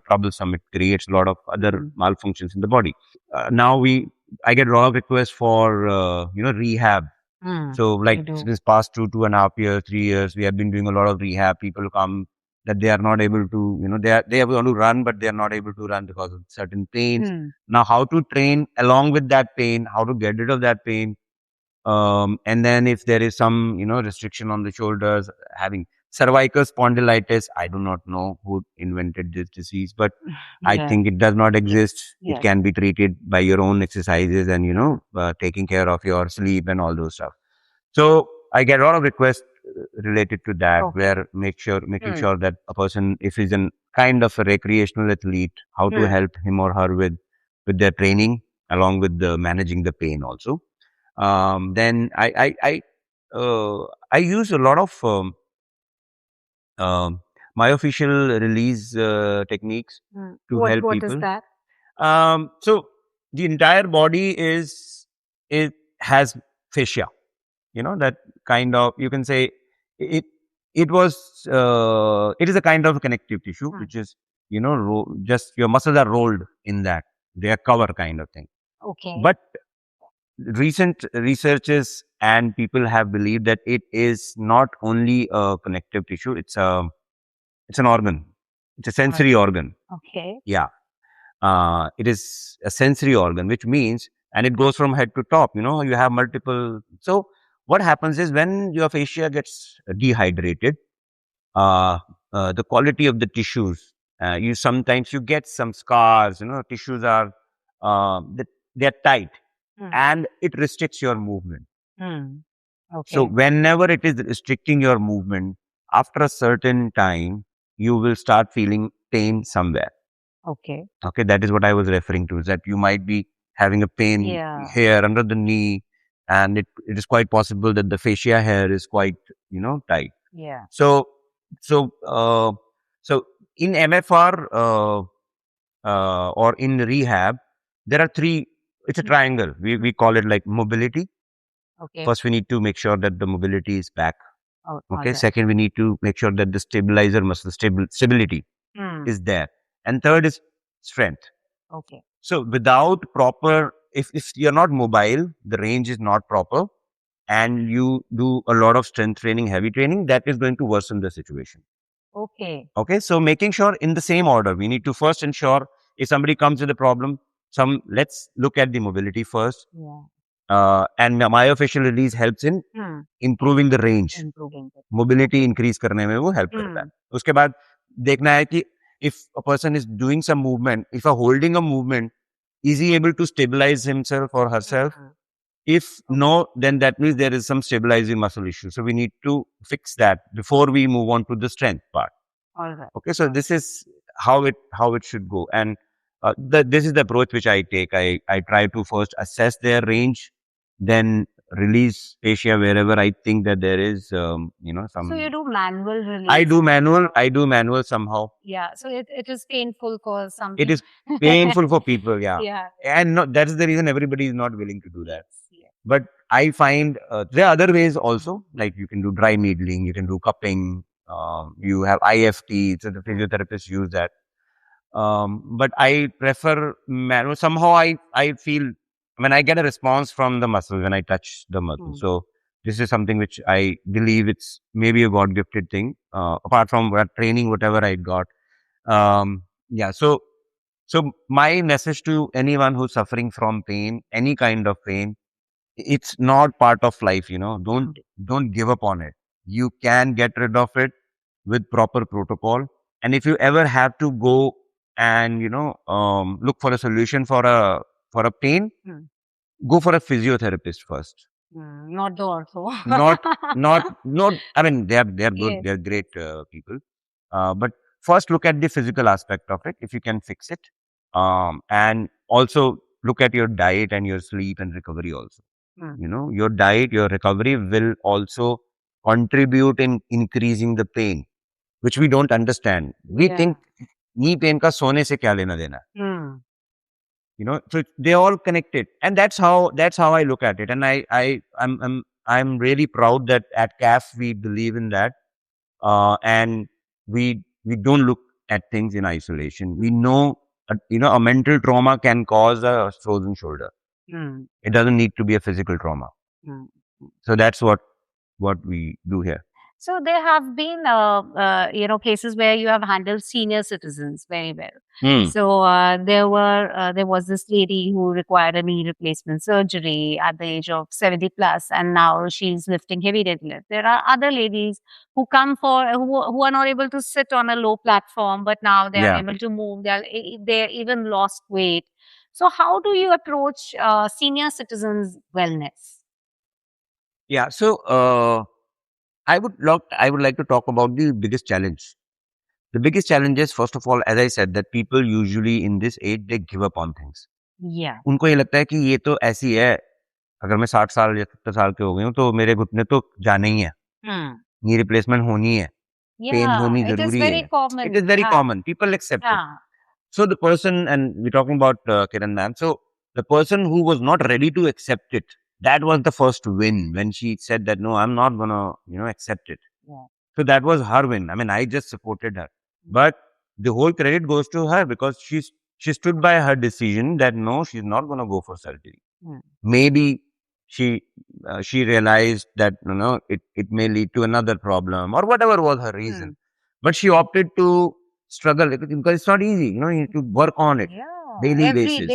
Speaker 1: troublesome. It creates a lot of other
Speaker 3: Hmm.
Speaker 1: malfunctions in the body. Now I get a lot of requests for, rehab.
Speaker 3: Hmm.
Speaker 1: So like
Speaker 3: You do.
Speaker 1: this past 2.5 years, 3 years, we have been doing a lot of rehab. People come that they are not able to, they want to run, but they are not able to run because of certain pains.
Speaker 3: Hmm.
Speaker 1: Now, how to train along with that pain, how to get rid of that pain. And then if there is some, restriction on the shoulders, having cervical spondylitis, I do not know who invented this disease, but I
Speaker 3: Yeah.
Speaker 1: think it does not
Speaker 3: Yes.
Speaker 1: exist. It
Speaker 3: Yes.
Speaker 1: can be treated by your own exercises and, taking care of your sleep and all those stuff. So I get a lot of requests related to that,
Speaker 3: Okay.
Speaker 1: where making
Speaker 3: Hmm.
Speaker 1: sure that a person, if he's an kind of a recreational athlete, how to
Speaker 3: Hmm.
Speaker 1: help him or her with their training along with the managing the pain also. Then I use a lot of um, myofascial release techniques
Speaker 3: Hmm.
Speaker 1: to help
Speaker 3: What is
Speaker 1: people.
Speaker 3: that?
Speaker 1: So the entire body it has fascia. That kind of, you can say, it it is a kind of connective tissue,
Speaker 3: Hmm.
Speaker 1: which is, just your muscles are rolled in that, they are cover kind of thing.
Speaker 3: Okay.
Speaker 1: But recent researches and people have believed that it is not only a connective tissue, it's an organ, it's a sensory organ.
Speaker 3: Okay.
Speaker 1: Yeah. It is a sensory organ, which means, and it goes from head to top. You have multiple. So what happens is when your fascia gets dehydrated, the quality of the tissues, you sometimes you get some scars. Tissues are they're tight,
Speaker 3: Hmm.
Speaker 1: and it restricts your movement.
Speaker 3: Hmm.
Speaker 1: So
Speaker 3: Okay.
Speaker 1: whenever it is restricting your movement, after a certain time, you will start feeling pain somewhere.
Speaker 3: Okay.
Speaker 1: Okay, that is what I was referring to, is that you might be having a pain
Speaker 3: Yeah.
Speaker 1: here under the knee, and it is quite possible that the fascia here is quite, tight.
Speaker 3: Yeah.
Speaker 1: So, so, so in MFR or in rehab, there are three, it's a triangle. We call it like mobility.
Speaker 3: Okay.
Speaker 1: First, we need to make sure that the mobility is back.
Speaker 3: All
Speaker 1: Okay.
Speaker 3: right.
Speaker 1: Second, we need to make sure that the stabilizer muscle stability
Speaker 3: Hmm.
Speaker 1: is there. And third is strength.
Speaker 3: Okay.
Speaker 1: So without proper, if you're not mobile, the range is not proper, and you do a lot of strength training, heavy training, that is going to worsen the situation.
Speaker 3: Okay.
Speaker 1: Okay. So making sure in the same order, we need to first ensure if somebody comes with a problem, let's look at the mobility first.
Speaker 3: Yeah.
Speaker 1: And myofascial release helps in
Speaker 3: Hmm.
Speaker 1: improving the range.
Speaker 3: Improving it.
Speaker 1: Mobility increase करने में वो help करता है.
Speaker 3: Hmm.
Speaker 1: उसके बाद देखना है कि if a person is doing some movement, if a holding a movement, is he able to stabilize himself or herself?
Speaker 3: Hmm.
Speaker 1: If no, then that means there is some stabilizing muscle issue. So we need to fix that before we move on to the strength part.
Speaker 3: All right.
Speaker 1: Okay, so this is how it should go, and this is the approach which I take. I try to first assess their range, then release fascia wherever I think that there is some.
Speaker 3: So you do manual release.
Speaker 1: I do manual somehow.
Speaker 3: Yeah. So it is painful for some
Speaker 1: It
Speaker 3: people.
Speaker 1: is painful for people, yeah.
Speaker 3: Yeah.
Speaker 1: And that is the reason everybody is not willing to do that.
Speaker 3: Yes.
Speaker 1: But I find there are other ways also, like you can do dry needling, you can do cupping, you have IFT, so the physiotherapists use that. But I prefer manual. Somehow I feel when I get a response from the muscle when I touch the muscle. So this is something which I believe it's maybe a God gifted thing. Apart from what training, whatever I got. Yeah. So my message to anyone who's suffering from pain, any kind of pain, it's not part of life. Don't give up on it. You can get rid of it with proper protocol. And if you ever have to go and look for a solution for a pain, go for a physiotherapist first.
Speaker 3: Not the ortho.
Speaker 1: Not. I mean, they're good.
Speaker 3: Yes.
Speaker 1: They're great people. But first, look at the physical aspect of it. If you can fix it, and also look at your diet and your sleep and recovery also. Your diet, your recovery will also contribute in increasing the pain, which we don't understand. We think knee pain ka sone se kya lena dena. So they're all connected, and that's how I look at it. And I'm really proud that at CAF we believe in that, and we don't look at things in isolation. We know a mental trauma can cause a frozen shoulder. It doesn't need to be a physical trauma. So that's what we do here.
Speaker 3: So there have been, cases where you have handled senior citizens very well. So there was this lady who required a knee replacement surgery at the age of 70 plus, and now she's lifting heavy deadlift. There are other ladies who come who are not able to sit on a low platform, but now they are able to move. They even lost weight. So how do you approach senior citizens' wellness?
Speaker 1: Yeah. So I would like to talk about the biggest challenge. The biggest challenge is, first of all, as I said, that people usually in this age, they give up on things.
Speaker 3: Yeah.
Speaker 1: उनको ये लगता है कि ये तो ऐसी है, अगर मैं 60 साल या 70 साल के हो गए हूँ तो मेरे घुटने तो जाने ही है, नी रिप्लेसमेंट होनी है, पेन होनी जरूरी है. It is very common. People accept it. So the person, and we're talking about Kiran ma'am, so the person who was not ready to accept it, that was the first win when she said that, no, I'm not going to, accept it. So that was her win. I mean, I just supported her. But the whole credit goes to her because she stood by her decision that no, she's not going to go for surgery. Maybe she realized that, it may lead to another problem or whatever was her reason. But she opted to struggle because it's not easy. You need to work on it daily basis.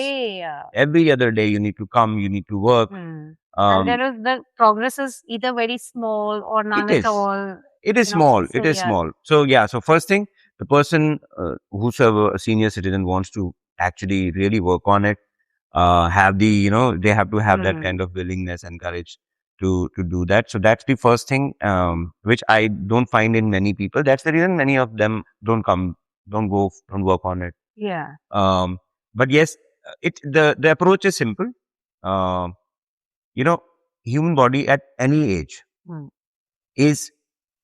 Speaker 1: Every other day you need to come, you need to work.
Speaker 3: And the progress is either very small or none at all.
Speaker 1: It is small. It is small. So so first thing, the person whosoever a senior citizen wants to actually really work on it, have the they have to have that kind of willingness and courage to do that. So that's the first thing, which I don't find in many people. That's the reason many of them don't work on it.
Speaker 3: Yeah.
Speaker 1: But yes, the approach is simple. Human body at any age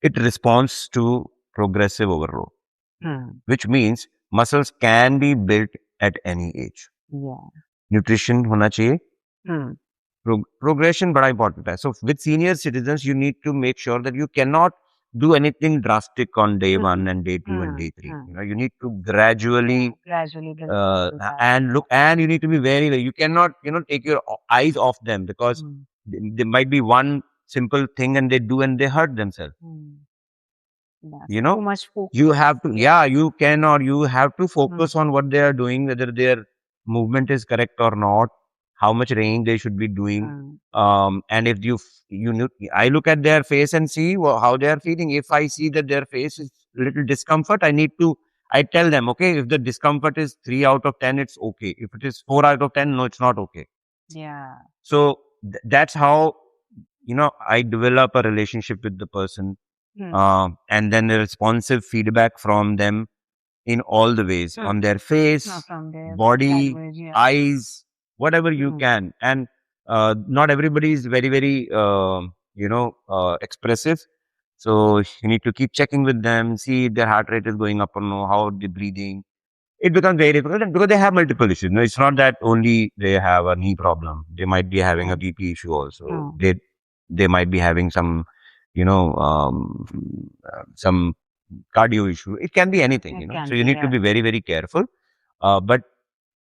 Speaker 1: it responds to progressive overload, which means muscles can be built at any age. Nutrition होना चाहिए. Progression बड़ा important है. So with senior citizens, you need to make sure that you cannot do anything drastic on day 1 and day 2 and day 3. You need to gradually and look, and you need to be very, very, you cannot take your eyes off them because there might be one simple thing and they hurt themselves.
Speaker 3: Too much focus.
Speaker 1: You have to, you have to focus on what they are doing, whether their movement is correct or not, how much range they should be doing. And if I look at their face and see how they are feeling. If I see that their face is little discomfort, I tell them, okay, if the discomfort is 3 out of 10, it's okay. If it is 4 out of 10, no, it's not okay.
Speaker 3: Yeah.
Speaker 1: So that's how, I develop a relationship with the person. And then the responsive feedback from them in all the ways, on their face, body, language, eyes, whatever you can. And not everybody is very, very, expressive. So you need to keep checking with them, see if their heart rate is going up or no, how they're breathing. It becomes very difficult because they have multiple issues. No, it's not that only they have a knee problem. They might be having a BP issue also. They might be having some, some cardio issue. It can be anything, So you need to be very, very careful. But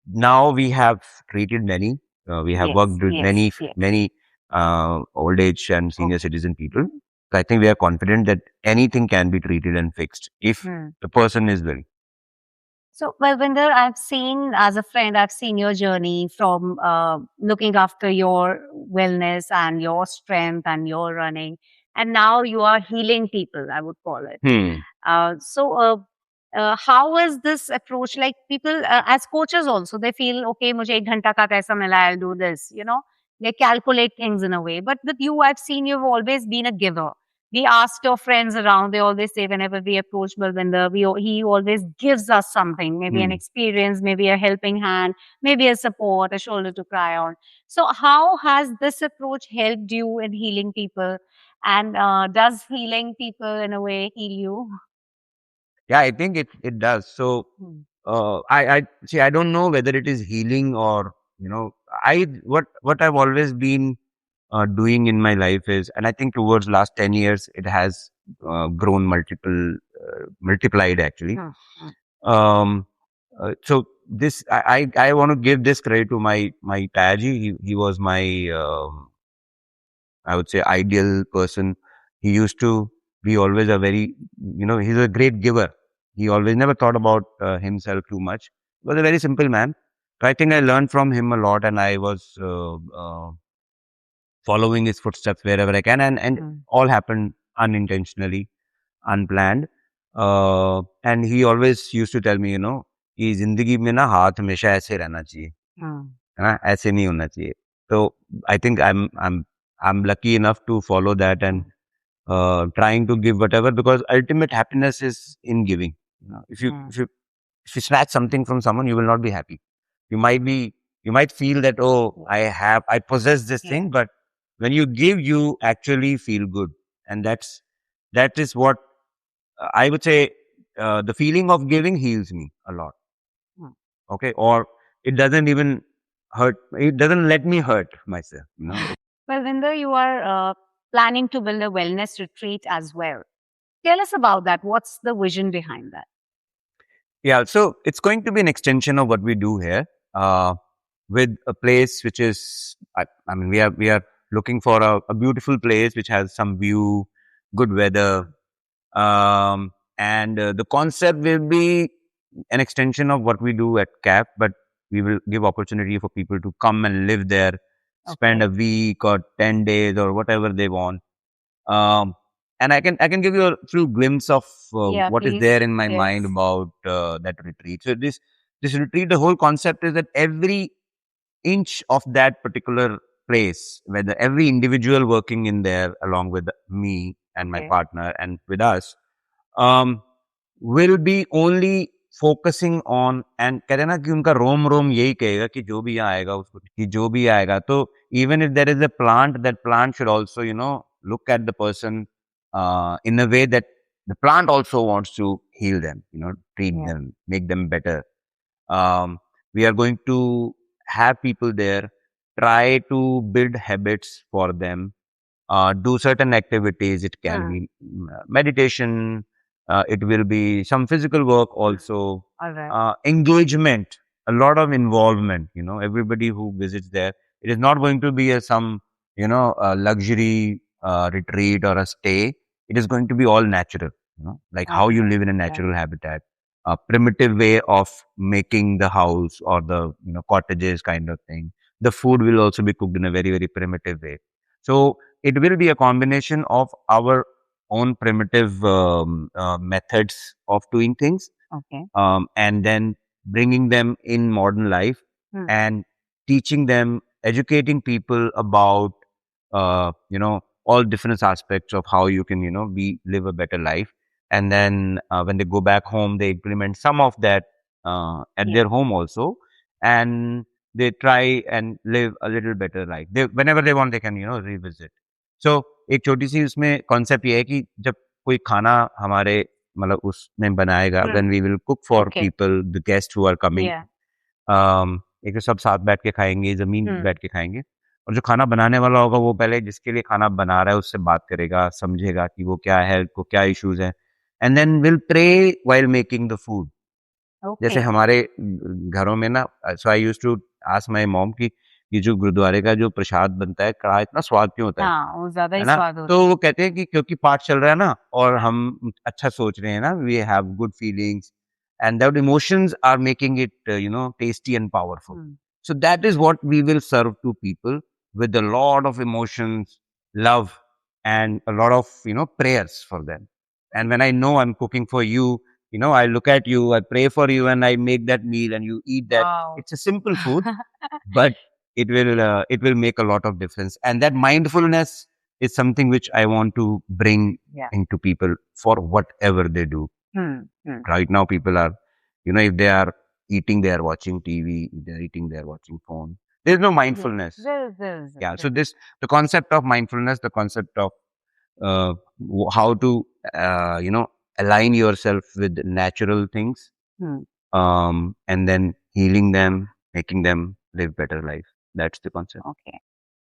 Speaker 1: now we have treated many. We have
Speaker 3: Yes,
Speaker 1: worked with
Speaker 3: yes, yes.
Speaker 1: many old age and senior citizen people. So I think we are confident that anything can be treated and fixed if
Speaker 3: Hmm.
Speaker 1: the person is willing.
Speaker 3: So, Balwinder, I've seen as a friend, I've seen your journey from looking after your wellness and your strength and your running, and now you are healing people, I would call it.
Speaker 1: Hmm.
Speaker 3: How is this approach? Like people, as coaches also, they feel, okay, मुझे 1 घंटा का पैसा मिला, I'll do this, they calculate things in a way. But with you, I've seen you've always been a giver. We ask your friends around, they always say whenever we approach Balwinder, he always gives us something, maybe an
Speaker 1: Hmm.
Speaker 3: experience, maybe a helping hand, maybe a support, a shoulder to cry on. So how has this approach helped you in healing people? And does healing people in a way heal you?
Speaker 1: Yeah, I think it does. So
Speaker 3: Hmm.
Speaker 1: I see. I don't know whether it is healing or what I've always been doing in my life is, and I think towards last 10 years, it has grown multiplied actually.
Speaker 3: Hmm. Hmm.
Speaker 1: Um, so this I want to give this credit to my Taji. He was my I would say ideal person. He used to be always a very, he's a great giver. He always never thought about himself too much. He was a very simple man. So I think I learned from him a lot, and I was following his footsteps wherever I can, and
Speaker 3: Hmm.
Speaker 1: all happened unintentionally, unplanned. And he always used to tell me, कि जिंदगी में ना हाथ हमेशा ऐसे रहना चाहिए,
Speaker 3: Hmm.
Speaker 1: है ना, ऐसे नहीं होना चाहिए. So I think I'm lucky enough to follow that and trying to give whatever, because ultimate happiness is in giving. If you
Speaker 3: Hmm.
Speaker 1: if you snatch something from someone, you will not be happy. You might be you might feel that, oh, I possess this
Speaker 3: Yeah.
Speaker 1: thing, but when you give, you actually feel good, and that is what I would say. The feeling of giving heals me a lot.
Speaker 3: Hmm.
Speaker 1: Okay, or it doesn't even hurt. It doesn't let me hurt myself.
Speaker 3: Well, Vinder, you are planning to build a wellness retreat as well. Tell us about that. What's the vision behind that?
Speaker 1: Yeah, so it's going to be an extension of what we do here, with a place which is, I mean, we are looking for a beautiful place which has some view, good weather, and the concept will be an extension of what we do at CAF, but we will give opportunity for people to come and live there, spend
Speaker 3: Okay.
Speaker 1: a week or 10 days or whatever they want. Um, and I can give you a few glimpse of
Speaker 3: Yeah,
Speaker 1: what is
Speaker 3: please.
Speaker 1: there in my mind
Speaker 3: Yes.
Speaker 1: about that retreat. So this retreat, the whole concept is that every inch of that particular place, whether every individual working in there along with me and my
Speaker 3: Okay.
Speaker 1: partner and with us, um, will be only focusing on, and कहते हैं ना कि उनका रोम रोम यही कहेगा कि जो भी यहाँ आएगा उसको, कि जो भी आएगा, तो even if there is a plant, that plant should also look at the person in a way that the plant also wants to heal them, treat
Speaker 3: Yeah.
Speaker 1: them, make them better. We are going to have people there, try to build habits for them, do certain activities. It can
Speaker 3: Hmm.
Speaker 1: be meditation, it will be some physical work also,
Speaker 3: All right.
Speaker 1: engagement, a lot of involvement. Everybody who visits there, it is not going to be some a luxury retreat or a stay. It is going to be all natural, like how you
Speaker 3: Okay.
Speaker 1: live in a
Speaker 3: Yeah.
Speaker 1: natural habitat, a primitive way of making the house or the cottages kind of thing. The food will also be cooked in a very, very primitive way. So it will be a combination of our own primitive methods of doing things,
Speaker 3: Okay.
Speaker 1: and then bringing them in modern life
Speaker 3: Hmm.
Speaker 1: and teaching them, educating people about all different aspects of how you can live a better life. And then when they go back home, they implement some of that at
Speaker 3: Yeah.
Speaker 1: their home also, and they try and live a little better life. Whenever they want, they can revisit. So एक छोटी सी उसमें concept ये है कि जब कोई खाना हमारे मतलब उसमें बनाएगा,
Speaker 3: Hmm.
Speaker 1: when we will cook for
Speaker 3: Okay.
Speaker 1: people, the guests who are coming,
Speaker 3: Yeah.
Speaker 1: एक तो सब साथ बैठ के खाएंगे, जमीन पे
Speaker 3: Hmm.
Speaker 1: बैठ के खाएंगे, और जो खाना बनाने वाला होगा वो पहले जिसके लिए खाना बना रहा है उससे बात करेगा, समझेगा कि वो क्या है, को क्या इश्यूज है, and then will pray while making the food. जैसे
Speaker 3: Okay.
Speaker 1: हमारे घरों में ना, so I used to ask my mom कि ये जो गुरुद्वारे का जो प्रसाद बनता है, कड़ा इतना स्वाद क्यों होता
Speaker 3: हाँ, वो ज़्यादा
Speaker 1: है
Speaker 3: ही
Speaker 1: ना?
Speaker 3: स्वाद होता
Speaker 1: तो
Speaker 3: है।
Speaker 1: वो कहते हैं कि क्योंकि पाठ चल रहा है ना, और हम अच्छा सोच रहे हैं ना, we have good feelings and that emotions are making it tasty and powerful.
Speaker 3: Hmm,
Speaker 1: So that is what we will serve to people with a lot of emotions, love, and a lot of prayers for them. And when I know I'm cooking for you, I look at you, I pray for you, and I make that meal, and you eat that.
Speaker 3: wow.
Speaker 1: It's a simple food, but it will make a lot of difference. And that mindfulness is something which I want to bring
Speaker 3: Yeah.
Speaker 1: into people for whatever they do.
Speaker 3: Hmm, hmm.
Speaker 1: Right now, people are, if they are eating, they are watching TV. If they are eating, they are watching phone. There's no
Speaker 3: Yes,
Speaker 1: mindfulness.
Speaker 3: there is.
Speaker 1: Yeah. So the concept of mindfulness, the concept of how to, align yourself with natural things,
Speaker 3: Hmm.
Speaker 1: and then healing them, making them live better life. That's the concept.
Speaker 3: Okay.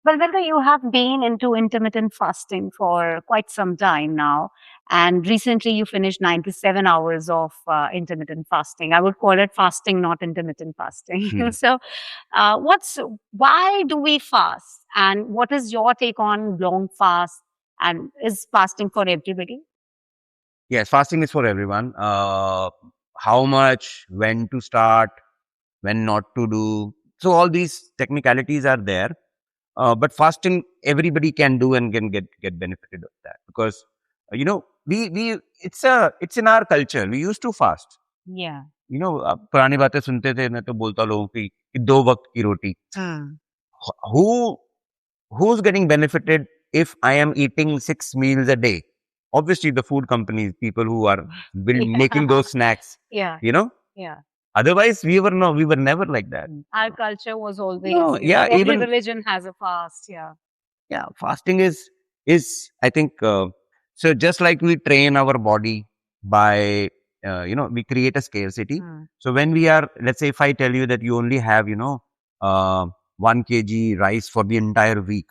Speaker 3: Well, Balwinder, you have been into intermittent fasting for quite some time now, and recently you finished 97 hours of intermittent fasting. I would call it fasting, not intermittent fasting.
Speaker 1: Hmm.
Speaker 3: So, why do we fast, and what is your take on long fast, and is fasting for everybody?
Speaker 1: Yes, fasting is for everyone. How much, when to start, when not to do. So all these technicalities are there. But fasting, everybody can do and can get benefited of that, because we it's in our culture. We used to fast.
Speaker 3: Yeah.
Speaker 1: पुरानी बातें सुनते थे, मैं तो बोलता लोगों की कि 2 वक्त की रोटी. Who who's getting benefited if I am eating 6 meals a day? Obviously, the food companies, people who are making those snacks.
Speaker 3: Yeah.
Speaker 1: You know.
Speaker 3: Yeah.
Speaker 1: Otherwise, we were never like that.
Speaker 3: Our culture was always,
Speaker 1: No, yeah,
Speaker 3: every
Speaker 1: even
Speaker 3: religion has a fast. Yeah.
Speaker 1: yeah, fasting is I think so. Just like we train our body by we create a scarcity.
Speaker 3: Hmm.
Speaker 1: So when we are, let's say, if I tell you that you only have 1 kg rice for the entire week,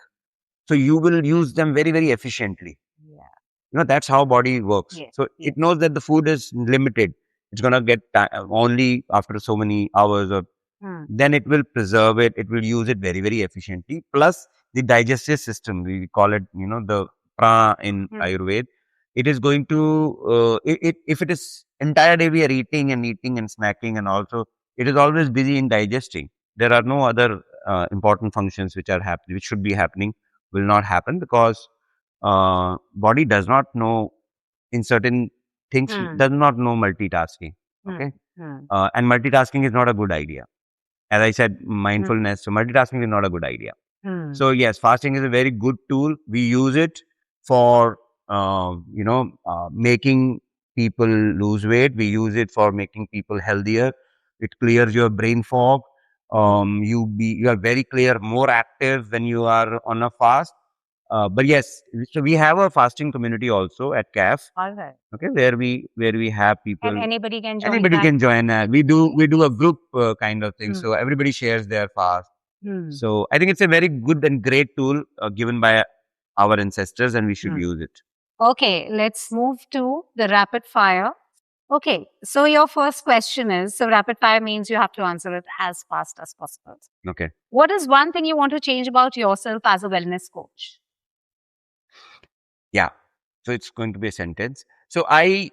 Speaker 1: so you will use them very very efficiently.
Speaker 3: Yeah.
Speaker 1: That's how body works.
Speaker 3: Yes.
Speaker 1: So
Speaker 3: Yes.
Speaker 1: it knows that the food is limited. It's gonna get only after so many hours, or
Speaker 3: Hmm.
Speaker 1: then it will preserve it. It will use it very very efficiently. Plus the digestive system, we call it the prana in
Speaker 3: Hmm.
Speaker 1: Ayurveda. It is going to if it is entire day we are eating and eating and snacking, and also it is always busy in digesting. There are no other important functions which are happening, which should be happening, will not happen, because body does not know in certain things,
Speaker 3: Hmm.
Speaker 1: does not know multitasking.
Speaker 3: Hmm.
Speaker 1: Okay.
Speaker 3: Hmm.
Speaker 1: And multitasking is not a good idea. As I said,
Speaker 3: Hmm.
Speaker 1: mindfulness. So multitasking is not a good idea.
Speaker 3: Hmm.
Speaker 1: So yes, fasting is a very good tool. We use it for making people lose weight. We use it for making people healthier. It clears your brain fog. You are very clear, more active when you are on a fast. But yes, so we have a fasting community also at CAF.
Speaker 3: All right.
Speaker 1: Okay, where we have people.
Speaker 3: And anybody can join
Speaker 1: Anybody
Speaker 3: that?
Speaker 1: can join. We do a group kind of thing.
Speaker 3: Hmm.
Speaker 1: So everybody shares their fast.
Speaker 3: Hmm.
Speaker 1: So I think it's a very good and great tool given by our ancestors, and we should
Speaker 3: Hmm.
Speaker 1: use it.
Speaker 3: Okay, let's move to the rapid fire. Okay, so your first question is, so rapid fire means you have to answer it as fast as possible.
Speaker 1: Okay.
Speaker 3: What is one thing you want to change about yourself as a wellness coach?
Speaker 1: Yeah. So it's going to be a sentence. So I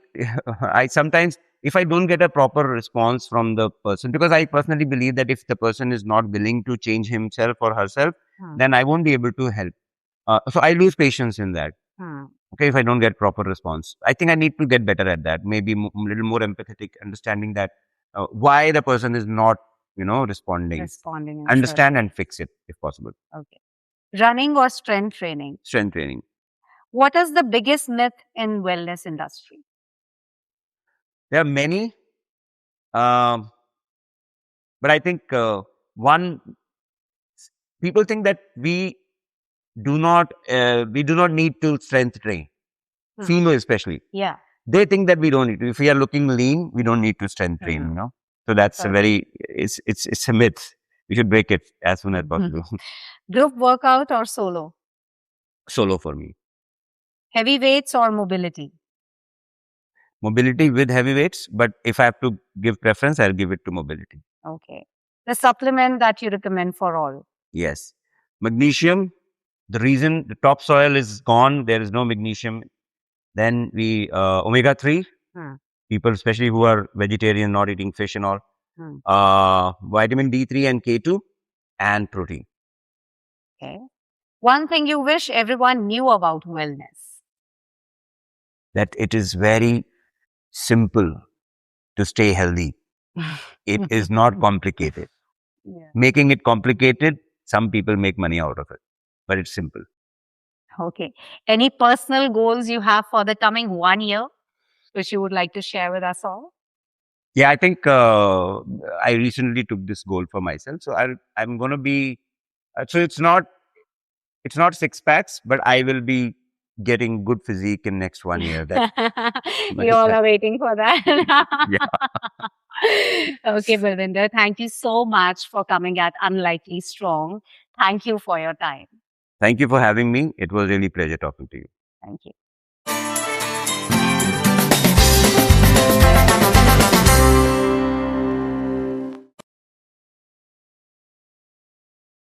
Speaker 1: I sometimes, if I don't get a proper response from the person, because I personally believe that if the person is not willing to change himself or herself,
Speaker 3: Hmm.
Speaker 1: then I won't be able to help. So I lose patience in that.
Speaker 3: Hmm.
Speaker 1: Okay, if I don't get proper response, I think I need to get better at that. Maybe a little more empathetic, understanding that why the person is not, responding.
Speaker 3: Responding in
Speaker 1: Understand
Speaker 3: certain
Speaker 1: and fix it if possible.
Speaker 3: ways. Okay. Running or strength training?
Speaker 1: Strength training.
Speaker 3: What is the biggest myth in wellness industry?
Speaker 1: There are many, um, but I think one, people think that we do not need to strength train.
Speaker 3: Hmm.
Speaker 1: Female especially,
Speaker 3: Yeah.
Speaker 1: they think that we don't need to. If we are looking lean, we don't need to strength train.
Speaker 3: Mhm.
Speaker 1: So that's a
Speaker 3: Correct.
Speaker 1: very it's a myth. We should break it as soon as possible.
Speaker 3: Group workout or solo?
Speaker 1: Solo for me.
Speaker 3: Heavy weights or mobility?
Speaker 1: mobility with heavy weights. But if I have to give preference, I'll give it to mobility.
Speaker 3: Okay. The supplement that you recommend for all.
Speaker 1: Yes. Magnesium, the reason the topsoil is gone, there is no magnesium. Then omega-3, people especially who are vegetarian, not eating fish and all. Vitamin D3 and K2 and protein.
Speaker 3: Okay. One thing you wish everyone knew about wellness.
Speaker 1: That it is very simple to stay healthy. It is not complicated.
Speaker 3: Yeah.
Speaker 1: Making it complicated, some people make money out of it, but it's simple.
Speaker 3: Okay. Any personal goals you have for the coming 1 year, which you would like to share with us all?
Speaker 1: Yeah, I think I recently took this goal for myself. So I'm going to be, so it's not 6 packs, but I will be getting good physique in next 1 year.
Speaker 3: We all are waiting for that.
Speaker 1: Yeah.
Speaker 3: Okay, Balwinder, thank you so much for coming at Unlikely Strong. Thank you for your time.
Speaker 1: Thank you for having me. It was really a pleasure talking to you.
Speaker 3: Thank you.